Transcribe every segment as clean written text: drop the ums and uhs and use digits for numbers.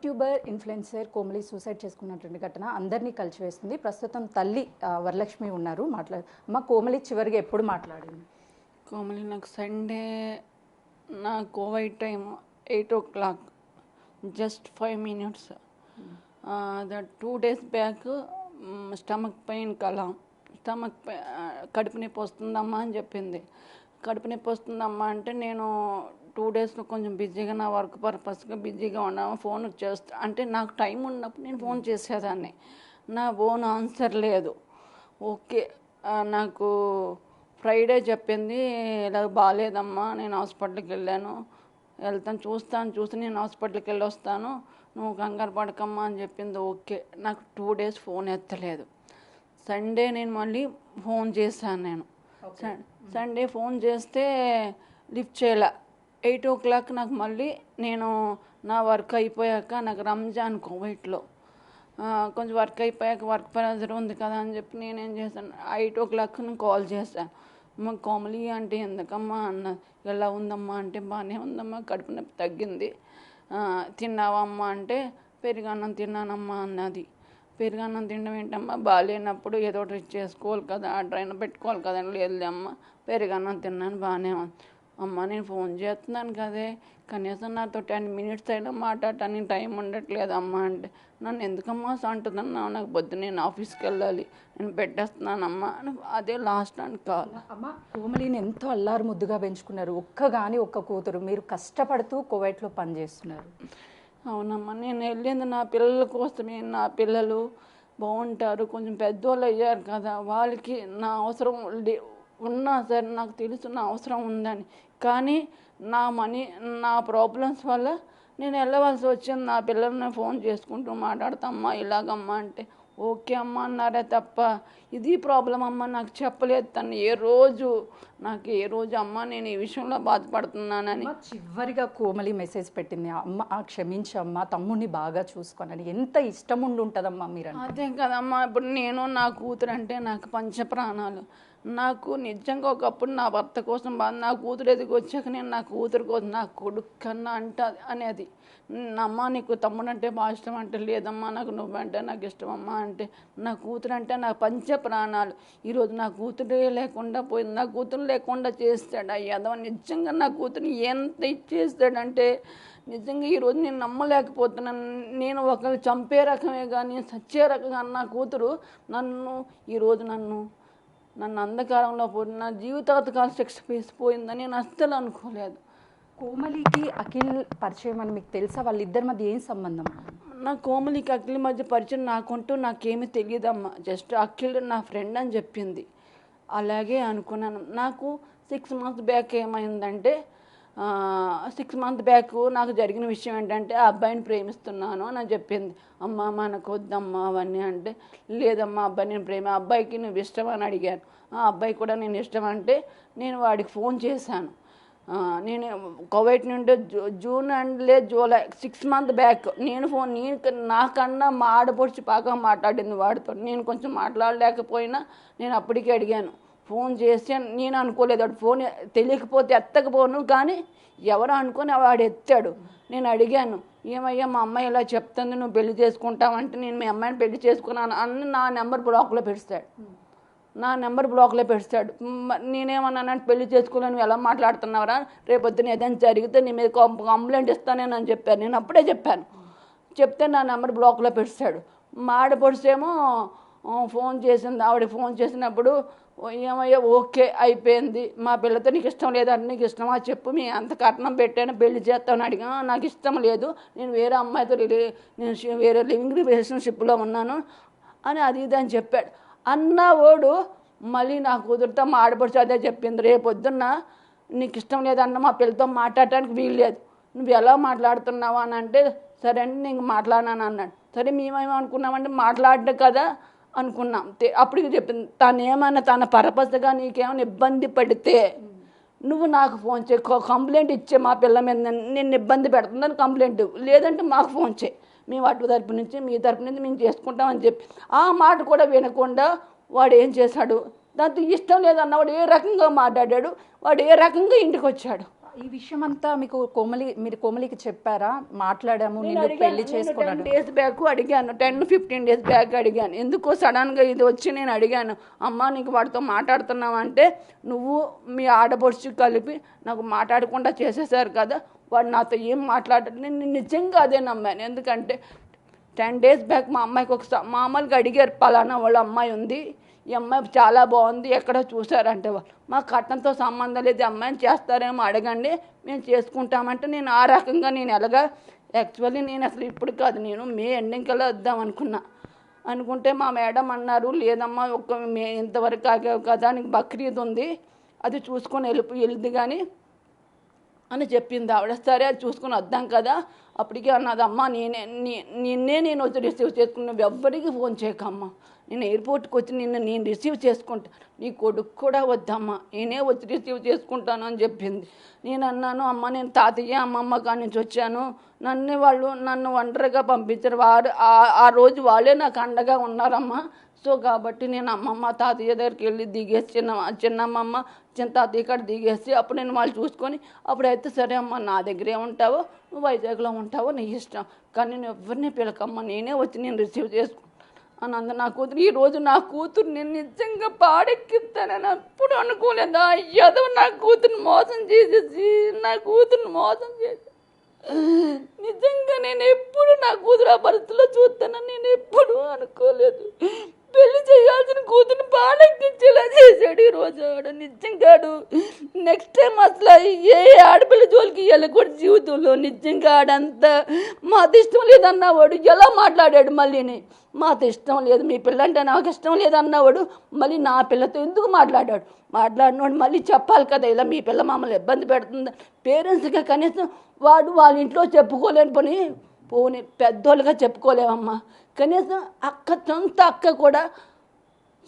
YouTuber influencer Komali suicide చేసుకున్నటువంటి ఘటన అందరినీ కలిసివేస్తుంది. ప్రస్తుతం తల్లి వరలక్ష్మి ఉన్నారు. అమ్మ కోమలి చివరిగా ఎప్పుడు మాట్లాడింది? కోమలి నాకు సండే నా Covid time 8 o'clock just 5 minutes. That 2 days back stomach pain stomach కడుపు నొప్పి వస్తుందమ్మా అని చెప్పింది. కడుపు నొప్పి వస్తుందమ్మా అంటే నేను 2 days కొంచెం బిజీగా నా వర్క్ పర్పస్గా బిజీగా ఉన్నాము. ఫోన్ చేస్తా అంటే నాకు టైం ఉన్నప్పుడు నేను ఫోన్ చేసేదాన్ని. నా ఫోన్ ఆన్సర్ లేదు. ఓకే, నాకు ఫ్రైడే చెప్పింది ఇలా బాగాలేదమ్మా, నేను హాస్పిటల్కి వెళ్తాను చూసి నేను హాస్పిటల్కి వెళ్ళి వస్తాను, నువ్వు కంగారు పడకమ్మా అని చెప్పింది. ఓకే, నాకు 2 days ఫోన్ ఎత్తలేదు. సండే నేను మళ్ళీ ఫోన్ చేశాను. సండే ఫోన్ చేస్తే లిఫ్ట్ చేయలే. 8 o'clock నాకు మళ్ళీ నేను నా వర్క్ అయిపోయాక, నాకు రంజాన్ కోవిడ్లో కొంచెం వర్క్ అయిపోయాక వర్క్ ప్రెజర్ ఉంది కదా అని చెప్పి నేనేం చేశాను, 8 o'clock నేను కాల్ చేశాను. అమ్మ కోమలి అంటే ఎందుకమ్మా అన్న, ఎలా ఉందమ్మా అంటే బాగానే ఉందమ్మా, కడుపు నొప్పి తగ్గింది, తిన్నావా అమ్మ అంటే పెరుగన్నం తిన్నానమ్మా అన్నది. పెరుగన్నం తినడం ఏంటమ్మా, బాగాలేనప్పుడు ఏదో ఒకటి చేసుకోవాలి కదా, ఆర్డర్ అయినా పెట్టుకోవాలి కదా. లేదు అమ్మ, పెరుగన్నం తిన్నాను బాగానే ఉంది. అమ్మ నేను ఫోన్ చేస్తున్నాను కదే, కనీసం నాతో 10 minutes అయినా మాట్లాడటానికి టైం ఉండట్లేదు అమ్మ అంటే, నన్ను ఎందుకమ్మా అంటున్నావు, నాకు పొద్దు నేను ఆఫీస్కి వెళ్ళాలి, నేను పెట్టేస్తున్నానమ్మా అని. అదే లాస్ట్ అని కాల్. అమ్మ కోమలిని ఎంతో అల్లారు ముద్దుగా పెంచుకున్నారు, ఒక్క కూతురు, మీరు కష్టపడుతూ కువైట్లో పనిచేస్తున్నారు. అవునమ్మా, నేను వెళ్ళింది నా పిల్లల కోసమే. నా పిల్లలు బాగుంటారు, కొంచెం పెద్దోళ్ళు అయ్యారు కదా, వాళ్ళకి నా అవసరం ఉన్నా సరే నాకు తెలుసు నా అవసరం ఉందని. కానీ నా ప్రాబ్లమ్స్ వల్ల నేను వెళ్ళవలసి వచ్చింది. నా పిల్లల్ని ఫోన్ చేసుకుంటూ మాట్లాడతామ్మా ఇలాగమ్మా అంటే ఓకే అమ్మ అన్నారే తప్ప ఇది ప్రాబ్లం అమ్మ నాకు చెప్పలేదు తను ఏ రోజు అమ్మ నేను ఈ విషయంలో బాధపడుతున్నానని. చివరిగా కోమలి మెసేజ్ పెట్టింది, అమ్మ క్షమించమ్మా, తమ్ముడిని బాగా చూసుకోనని. ఎంత ఇష్టం ఉండి ఉంటుందమ్మా మీరు. అదే కదమ్మా, ఇప్పుడు నేను నా కూతురు అంటే నాకు పంచప్రాణాలు. నాకు నిజంగా ఒకప్పుడు నా భర్త కోసం బాధ, నా కూతురు ఎదిగి వచ్చాక నేను నా కూతురు కోసం నా కొడుకు కన్నా అనేది. అమ్మ నీకు తమ్ముడు అంటే బాగా ఇష్టం అంటే, లేదమ్మా నాకు నువ్వంటే నాకు ఇష్టమమ్మా అంటే, నా కూతురు అంటే నా పంచ ప్రాణాలు. ఈరోజు నా కూతురే లేకుండా పోయింది, నా కూతురు లేకుండా చేస్తాడు ఆ యాదవ. నిజంగా నా కూతురుని ఎంత ఇచ్చేస్తాడంటే నిజంగా ఈరోజు నేను నమ్మలేకపోతున్నాను. నేను ఒకరు చంపే రకమే కానీ సచ్చే రకంగా నా కూతురు ఈరోజు నన్ను అంధకారంలో పోయి నా జీవితాంతకాల శిక్ష వేసిపోయిందని నేను అస్సలు అనుకోలేదు. కోమలికి అఖిల్ పరిచయం అని మీకు తెలుసా? వాళ్ళిద్దరి మధ్య ఏం సంబంధం? నా కోమలికి అఖిల్ మధ్య పరిచయం నాకేమీ తెలియదమ్మా. జస్ట్ అఖిల్ నా ఫ్రెండ్ అని చెప్పింది, అలాగే అనుకున్నాను. నాకు 6 months బ్యాక్ ఏమైందంటే, 6 months బ్యాక్ నాకు జరిగిన విషయం ఏంటంటే, ఆ అబ్బాయిని ప్రేమిస్తున్నాను అని చెప్పింది. అమ్మ మనకు వద్దమ్మా అవన్నీ అంటే, లేదమ్మా అబ్బాయి నేను అబ్బాయికి నువ్వు ఇష్టం అని అడిగాను. ఆ అబ్బాయి కూడా నేను ఇష్టం అంటే నేను వాడికి ఫోన్ చేశాను. నేను కోవిడ్ నుండి జూన్ జూలై 6 months బ్యాక్ నాకన్నా మా ఆడపడుచు బాగా మాట్లాడింది వాడితో. నేను కొంచెం మాట్లాడలేకపోయినా నేను అప్పటికే అడిగాను, ఫోన్ చేసి. నేను అనుకోలేదు వాడు ఫోన్ తెలియకపోతే ఎత్తకపోను, కానీ ఎవరో అనుకొని వాడు ఎత్తాడు. నేను అడిగాను, ఏమయ్యా మా అమ్మాయి ఇలా చెప్తుంది, నువ్వు పెళ్లి చేసుకుంటావంటే, నేను మీ అమ్మాయిని పెళ్లి చేసుకున్నాను అని నా నెంబర్ బ్లాక్లో పెడతాడు. నేనేమన్నానంటే, పెళ్లి చేసుకోలేను నువ్వు ఎలా మాట్లాడుతున్నావరా, రేపొద్దున ఏదైనా జరిగితే నీ మీద కంప్లైంట్ ఇస్తానేనని చెప్పాను. నేను అప్పుడే చెప్పాను. చెప్తే నా నెంబర్ బ్లాక్లో పెడతాడు. మా ఆడపడుచేమో ఫోన్ చేసింది. ఆవిడ ఫోన్ చేసినప్పుడు, ఏమయ్యా ఓకే అయిపోయింది, మా పిల్లతో నీకు ఇష్టం లేదంటే, నీకు ఇష్టమా చెప్పు, మీ అంత కట్నం పెట్టాను పెళ్లి చేస్తామని అడిగా. నాకు ఇష్టం లేదు, నేను వేరే అమ్మాయితో నేను వేరే లివింగ్ రిలేషన్షిప్లో ఉన్నాను అని అది ఇది అని చెప్పాడు. అన్నవాడు మళ్ళీ నా కూతురుతో మా ఆడపడుచు అదే చెప్పింది, రేపొద్దున్న నీకు ఇష్టం లేదన్న మా పిల్లతో మాట్లాడటానికి వీల్లేదు, నువ్వు ఎలా మాట్లాడుతున్నావు అని అంటే, సరే అండి నేను మాట్లాడినాను అన్నాడు. సరే మేమేమనుకున్నామంటే మాట్లాడ్డా కదా అనుకున్నాం. అప్పటికి చెప్పింది, తనేమన్నా తన పర్పస్గా నీకేమైనా ఇబ్బంది పడితే నువ్వు నాకు ఫోన్ చేయి, కంప్లైంట్ ఇచ్చే మా పిల్ల మీద నేను ఇబ్బంది పెడుతుందని కంప్లైంట్, లేదంటే మాకు ఫోన్ చేయి, మేము అటు తరపు నుంచి మీ తరపు నుంచి మేము చేసుకుంటామని చెప్పి. ఆ మాట కూడా వినకుండా వాడు ఏం చేశాడు, దాంతో ఇష్టం లేదన్నవాడు ఏ రకంగా మాట్లాడాడు, వాడు ఏ రకంగా ఇంటికి వచ్చాడు. ఈ విషయం అంతా మీకు మీరు కోమలికి చెప్పారా? మాట్లాడాము, నిన్ను పెళ్లి చేసుకున్నాను 10 days బ్యాక్ అడిగాను, 10-15 days బ్యాక్ అడిగాను. ఎందుకో సడన్గా ఇది వచ్చి నేను అడిగాను, అమ్మ నీకు వాడితో మాట్లాడుతున్నావు అంటే నువ్వు మీ ఆడపడుచు కలిపి నాకు మాట్లాడకుండా చేసేసారు కదా, వాడు నాతో ఏం మాట్లాడారు. నేను నిజంగా అదే నమ్మాను. ఎందుకంటే 10 days బ్యాక్ మా అమ్మాయికి ఒకసారి మామూలుగా అడిగారు, పలానా వాళ్ళ అమ్మాయి ఉంది, ఈ అమ్మాయి చాలా బాగుంది, ఎక్కడ చూసారంటే వాళ్ళు మా కట్నంతో సంబంధం లేదు, అమ్మాయిని చేస్తారేమో అడగండి మేము చేసుకుంటామంటే నేను ఆ రకంగా నేను ఎలాగా యాక్చువల్లీ నేను అసలు ఇప్పుడు కాదు, నేను మే ఎండింగ్ కల్లా వద్దాం అనుకుంటే మా మేడం అన్నారు, లేదమ్మా మే ఇంతవరకు ఆగావు కదా, నీకు బక్రీద్ ఉంది అది చూసుకొని వెళ్ళింది కానీ అని చెప్పింది ఆవిడ. సరే అది చూసుకుని వద్దాం కదా, అప్పటికే అన్నది, అమ్మ నేను వచ్చి రిసీవ్ చేసుకున్నావు, ఎవ్వరికి ఫోన్ చేయకమ్మా, నేను ఎయిర్పోర్ట్కి వచ్చి నేను రిసీవ్ చేసుకుంటా, నీ కొడుకు కూడా వద్దమ్మా, నేనే వచ్చి రిసీవ్ చేసుకుంటాను అని చెప్పింది. నేను అన్నాను, అమ్మ నేను తాతయ్య అమ్మమ్మ కాడి నుంచి వచ్చాను, నన్ను ఒంటరిగా పంపించారు, ఆ రోజు వాళ్ళే నాకు అండగా ఉన్నారమ్మా, సో కాబట్టి నేను అమ్మమ్మ తాతయ్య దగ్గరికి వెళ్ళి దిగేసి చిన్నమ్మమ్మ చిన్న తాతయ్య కాడ దిగేసి అప్పుడు నేను వాళ్ళు చూసుకొని అప్పుడైతే సరే అమ్మ నా దగ్గరే ఉంటావో నువ్వు వైజాగ్లో ఉంటావో నీ ఇష్టం, కానీ నేను ఎవరిని పిలకమ్మ, నేనే వచ్చి నేను రిసీవ్ చేసుకుంటాను అని అంద. నా కూతురు ఈరోజు నా కూతురు నేను నిజంగా పాడెక్కిస్తానని అప్పుడు అనుకోలేదు. అయ్యదో నా కూతురుని మోసం చేసేసి నిజంగా నేను ఎప్పుడు నా కూతురు ఆ పరిస్థితిలో చూస్తానని నేను ఎప్పుడు అనుకోలేదు. పెళ్లి చేయాల్సిన కూతురుని పాలెక్కించేలా చేశాడు ఈరోజు ఆడు. నిజంగా నెక్స్ట్ టైం అసలు ఏ ఆడపిల్ల జోలికి వెళ్ళకూడదు జీవితంలో. నిజంగా ఆడంతా మాకు ఇష్టం లేదన్నవాడు ఎలా మాట్లాడాడు, మళ్ళీని మాకు ఇష్టం లేదు, మీ పిల్ల అంటే నాకు ఇష్టం లేదన్నవాడు మళ్ళీ నా పిల్లతో ఎందుకు మాట్లాడినవాడు మళ్ళీ చెప్పాలి కదా, ఇలా మీ పిల్ల మమ్మల్ని ఇబ్బంది పెడుతుంది పేరెంట్స్గా కనీసం వాడు వాళ్ళ ఇంట్లో చెప్పుకోలేని పోనీ పెద్దోళ్ళుగా చెప్పుకోలేమమ్మా, కనీసం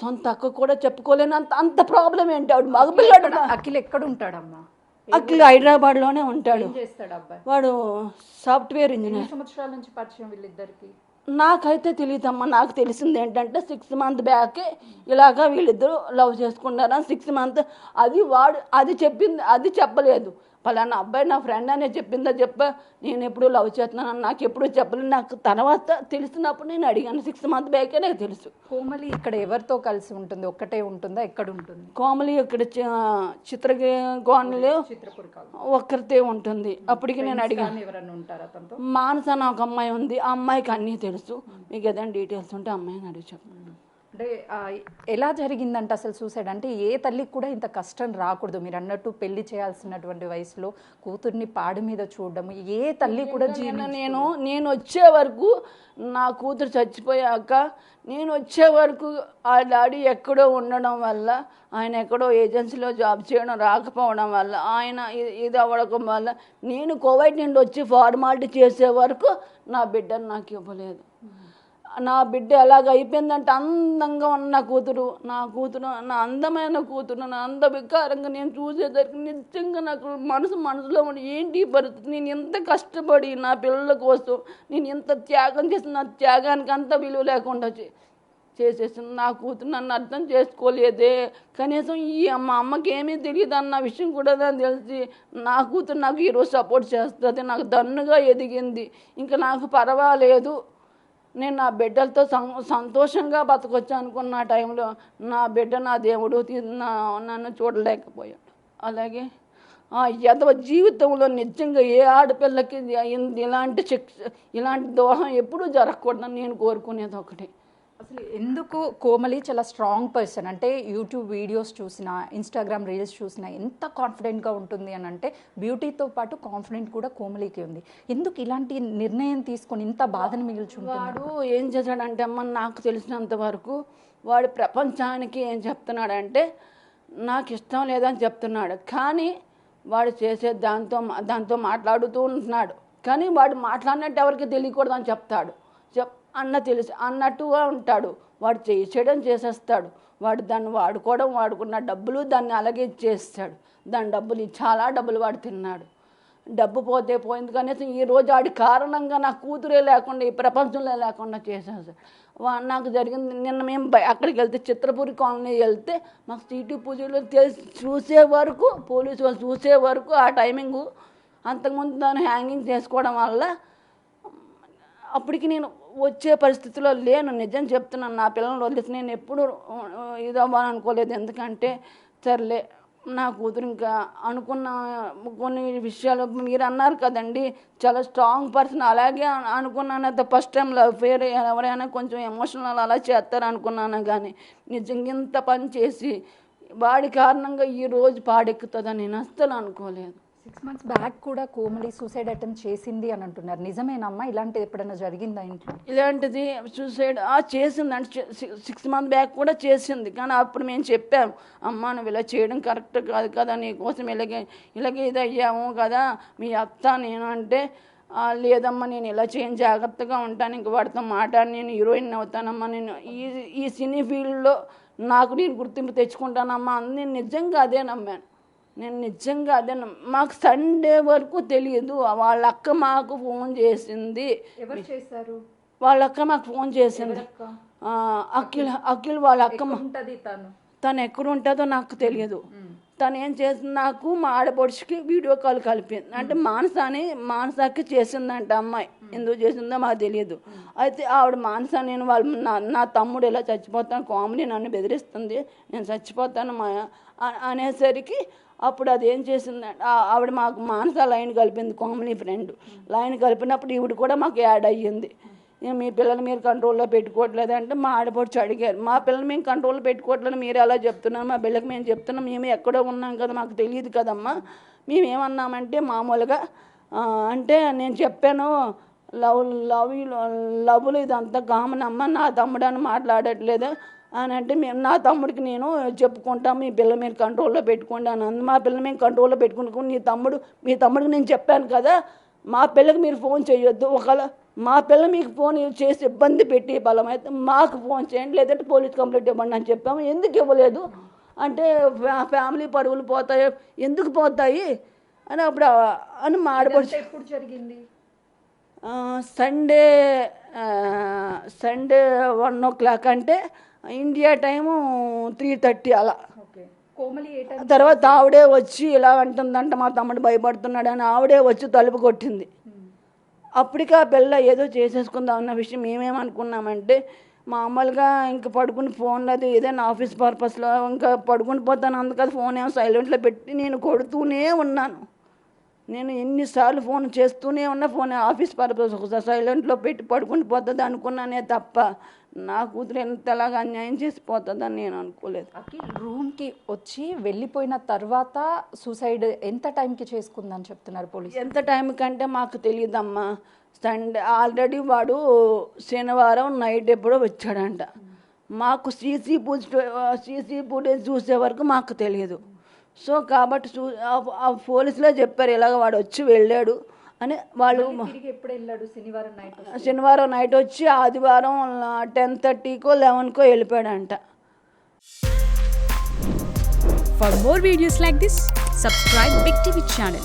సొంత అక్క కూడా చెప్పుకోలేని అంత ప్రాబ్లం ఏంటి ఆవిడ మగపిల్లాడు. అఖిల్ ఎక్కడ ఉంటాడమ్మా? అఖిల్ హైదరాబాద్లోనే ఉంటాడు. చేస్తాడు అబ్బాయి? వాడు సాఫ్ట్వేర్ ఇంజనీర్. సంవత్సరాల నుంచి పరిచయం వీళ్ళిద్దరికి? నాకైతే తెలియదమ్మా, నాకు తెలిసింది ఏంటంటే 6 months బ్యాకే ఇలాగా వీళ్ళిద్దరూ లవ్ చేసుకున్నారని. 6 months అది చెప్పింది, అది చెప్పలేదు. పలానా అబ్బాయి నా ఫ్రెండ్ అనే చెప్పిందా నేను ఎప్పుడు లవ్ చేస్తున్నాను నాకు ఎప్పుడు చెప్పలేదు. నాకు తర్వాత తెలిసినప్పుడు నేను అడిగాను. 6 months బ్యాకే నాకు తెలుసు. కోమలి ఇక్కడ ఎవరితో కలిసి ఉంటుంది? ఒక్కటే ఉంటుందా? ఎక్కడ ఉంటుంది కోమలి? ఇక్కడ చిత్రకోణలో ఒక్కరితే ఉంటుంది. అప్పటికి నేను అడిగాను, మానస అని ఒక అమ్మాయి ఉంది, ఆ అమ్మాయికి అన్నీ తెలుసు, మీకు ఏదైనా డీటెయిల్స్ ఉంటే అమ్మాయిని అడిగి చెప్పండి. అంటే ఎలా జరిగిందంటే అసలు సూసైడ్ అంటే ఏ తల్లికి కూడా ఇంత కష్టం రాకూడదు. మీరు అన్నట్టు పెళ్లి చేయాల్సినటువంటి వయసులో కూతుర్ని పాడి మీద చూడడం ఏ తల్లి కూడా నేను వచ్చే వరకు నా కూతురు చచ్చిపోయాక నేను వచ్చే వరకు ఆ డాడీ ఎక్కడో ఉండడం వల్ల, ఆయన ఎక్కడో ఏజెన్సీలో జాబ్ చేయడం రాకపోవడం వల్ల, ఆయన ఇది అవ్వడం వల్ల నేను కోవిడ్ నుండి వచ్చి ఫార్మాలిటీ చేసే వరకు నా బిడ్డను నాకు ఇవ్వలేదు. నా బిడ్డ ఎలాగ అయిపోయిందంటే అందంగా ఉన్న నా కూతురు నా అందమైన కూతురు నా అందవికారంగా నేను చూసేసరికి నిజంగా నాకు మనసులో ఉండి ఏంటి పరిస్థితి, నేను ఎంత కష్టపడి నా పిల్లల కోసం నేను ఎంత త్యాగం చేసిన, నా త్యాగానికి అంత విలువ లేకుండా చేసేసింది. నా కూతురు నన్ను అర్థం చేసుకోలేదే, కనీసం మా అమ్మకి ఏమీ తెలియదు అన్న విషయం కూడా తెలిసి నా కూతురు నాకు ఈరోజు సపోర్ట్ చేస్తుంది, నాకు దన్నుగా ఎదిగింది, ఇంకా నాకు పర్వాలేదు, నేను నా బిడ్డలతో సంతోషంగా బతకొచ్చు అనుకున్న టైంలో నా బిడ్డ నా దేవుడు నన్ను చూడలేకపోయాడు. అలాగే యదవ జీవితంలో నిజంగా ఏ ఆడపిల్లకి ఇలాంటి దోహం ఎప్పుడూ జరగకూడదని నేను కోరుకునేది ఒకటి. అసలు ఎందుకు కోమలి చాలా స్ట్రాంగ్ పర్సన్ అంటే యూట్యూబ్ వీడియోస్ చూసినా ఇన్స్టాగ్రామ్ రీల్స్ చూసినా ఎంత కాన్ఫిడెంట్గా ఉంటుంది అని అంటే బ్యూటీతో పాటు కాన్ఫిడెంట్ కూడా కోమలికి ఉంది. ఎందుకు ఇలాంటి నిర్ణయం తీసుకొని ఇంత బాధను మిగిల్చుంటాడు? వాడు ఏం చేశాడంటే అమ్మ నాకు తెలిసినంత వరకు వాడు ప్రపంచానికి ఏం చెప్తున్నాడంటే నాకు ఇష్టం లేదని చెప్తున్నాడు, కానీ వాడు చేసే దాంతో మాట్లాడుతూ ఉంటున్నాడు, కానీ వాడు మాట్లాడినట్టు ఎవరికి తెలియకూడదని చెప్తాడు, తెలుసు అన్నట్టుగా ఉంటాడు. వాడు చేయడం చేసేస్తాడు, వాడు దాన్ని వాడుకున్న డబ్బులు దాన్ని అలాగే ఇచ్చేస్తాడు, దాని చాలా డబ్బులు వాడు తిన్నాడు. డబ్బు పోతే పోయింది కనీసం ఈ రోజు ఆడి కారణంగా నా కూతురే లేకుండా ఈ ప్రపంచంలో లేకుండా చేశాను సార్. నాకు జరిగింది నిన్న మేము అక్కడికి వెళ్తే చిత్రపూరి కాలనీ వెళ్తే మాకు సీటు పూజలు చూసే వరకు పోలీసు వాళ్ళు చూసే వరకు ఆ టైమింగు అంతకుముందు దాన్ని హ్యాంగింగ్ చేసుకోవడం వల్ల అప్పటికి నేను వచ్చే పరిస్థితిలో లేను. నిజం చెప్తున్నాను. నా పిల్లలు వదిలేసి నేను ఎప్పుడు ఇది అవ్వాలని అనుకోలేదు. ఎందుకంటే సర్లే నా కూతురు ఇంకా అనుకున్న కొన్ని విషయాలు మీరు అన్నారు కదండి, చాలా స్ట్రాంగ్ పర్సన్, అలాగే అనుకున్నాను. అయితే ఫస్ట్ టైం లవ్ ఫేర్ ఎవరైనా కొంచెం ఎమోషనల్ అలా చేస్తారు అనుకున్నాను, కానీ నిజంగా ఇంత పని చేసి వాడి కారణంగా ఈరోజు పాడెక్కుతుందని నేను అస్సలు అనుకోలేదు. 6 months బ్యాక్ కూడా కోమలి సూసైడ్ అటెంప్ట్ చేసింది అని అంటున్నారు. నిజమేనమ్మా? ఇలాంటిది ఎప్పుడైనా జరిగిందా ఇంట్లో? ఇలాంటిది సూసైడ్ చేసింది అంటే 6 months బ్యాక్ కూడా చేసింది. కానీ అప్పుడు మేము చెప్పాము, అమ్మ నువ్వు ఇలా చేయడం కరెక్ట్ కాదు కదా, నీకోసం ఇలాగే ఇది అయ్యాము కదా మీ అత్త నేను అంటే, లేదమ్మా నేను ఇలా చేయను, జాగ్రత్తగా ఉంటాను, ఇంక వాడితో మాట్లాడి నేను హీరోయిన్ అవుతానమ్మా, నేను ఈ సినీ ఫీల్డ్లో నాకు నేను గుర్తింపు తెచ్చుకుంటానమ్మా అని నేను నిజంగా అదే నమ్మాను. మాకు సండే వరకు తెలియదు. వాళ్ళ అక్క మాకు ఫోన్ చేసింది. ఎవరు చేశారు? వాళ్ళ అక్క మాకు ఫోన్ చేసింది. అఖిల్ వాళ్ళ అక్క. తను ఎక్కడ ఉంటుందో నాకు తెలియదు. తను ఏం చేసింది, నాకు మా ఆడపడుచుకి వీడియో కాల్ కలిపింది. అంటే మానసాకి చేసిందంట అమ్మాయి. ఎందుకు చేసిందో మాకు తెలియదు. అయితే ఆవిడ మానస నేను నా తమ్ముడు ఇలా చచ్చిపోతాను, కామెడీ నన్ను బెదిరిస్తుంది, నేను చచ్చిపోతాను అనేసరికి అప్పుడు అది ఏం చేసిందంటే ఆవిడ మాకు మానస లైన్ కలిపింది, కామెడీ ఫ్రెండ్ లైన్ కలిపినప్పుడు ఈవిడ కూడా మాకు యాడ్ అయ్యింది. మీ పిల్లలు మీరు కంట్రోల్లో పెట్టుకోవట్లేదు అంటే మా ఆడపడుచు అడిగారు, మా పిల్లలు మేము కంట్రోల్లో పెట్టుకోవట్లేదు మీరు ఎలా చెప్తున్నారు, మా పిల్లలకి మేము చెప్తున్నాం, మేము ఎక్కడో ఉన్నాం కదా మాకు తెలియదు కదమ్మా, మేమేమన్నామంటే మామూలుగా అంటే నేను చెప్పాను లవ్లు ఇదంతా కామన్ అమ్మ, నా తమ్ముడు అని మాట్లాడట్లేదు అని అంటే నా తమ్ముడికి నేను చెప్పుకుంటాం, మీ పిల్ల మీరు కంట్రోల్లో పెట్టుకోండి అని. మా పిల్లలు మేము కంట్రోల్లో పెట్టుకుంటాం, మీ తమ్ముడికి నేను చెప్పాను కదా మా పిల్లకి మీరు ఫోన్ చేయొద్దు, ఒకవేళ మా పిల్ల మీకు ఫోన్ చేసి ఇబ్బంది పెట్టి బలం అయితే మాకు ఫోన్ చేయండి, లేదంటే పోలీస్ కంప్లైంట్ ఇవ్వండి అని చెప్పాము. ఎందుకు ఇవ్వలేదు అంటే ఫ్యామిలీ పరువులు పోతాయి, ఎందుకు పోతాయి అని అప్పుడు అని మా ఆడపడుచు. ఎప్పుడు జరిగింది? సండే 1 o'clock అంటే ఇండియా టైము 3:30 అలా. తర్వాత ఆవిడే వచ్చి ఇలా అంటుందంట, మా తమ్ముడు భయపడుతున్నాడు అని ఆవిడే వచ్చి తలుపు కొట్టింది. అప్పటికి ఆ పిల్ల ఏదో చేసేసుకుందాం అన్న విషయం మేమేమనుకున్నామంటే, మామూలుగా ఇంకా పడుకుని ఫోన్లో అది ఏదైనా ఆఫీస్ పర్పస్లో ఇంకా పడుకుని పోతాను, అందుకని ఫోన్ ఏమో సైలెంట్లో పెట్టి నేను కొడుతూనే ఉన్నాను. నేను ఎన్నిసార్లు ఫోన్ చేస్తూనే ఉన్నా, ఫోన్ ఆఫీస్ పర్పస్ ఒకసారి సైలెంట్లో పెట్టి పడుకుని పోతుంది అనుకున్నానే తప్ప నా కూతురు ఎంతలాగా అన్యాయం చేసిపోతుందని నేను అనుకోలేదు. రూమ్కి వచ్చి వెళ్ళిపోయిన తర్వాత సూసైడ్ ఎంత టైంకి చేసుకుందని చెప్తున్నారు పోలీసు? ఎంత టైం కంటే మాకు తెలియదమ్మా. సండే ఆల్రెడీ వాడు శనివారం నైట్ ఎప్పుడో వచ్చాడంట. మాకు సీసీ ఫుటేజ్ చూసే వరకు మాకు తెలియదు. సో కాబట్టి పోలీసులే చెప్పారు ఇలాగ వాడు వచ్చి వెళ్ళాడు అని. వాళ్ళు శనివారం నైట్ వచ్చి ఆదివారం 10:30కో 11కో వెళ్ళిపోయాడంట. For more videos like this, subscribe Big TV channel.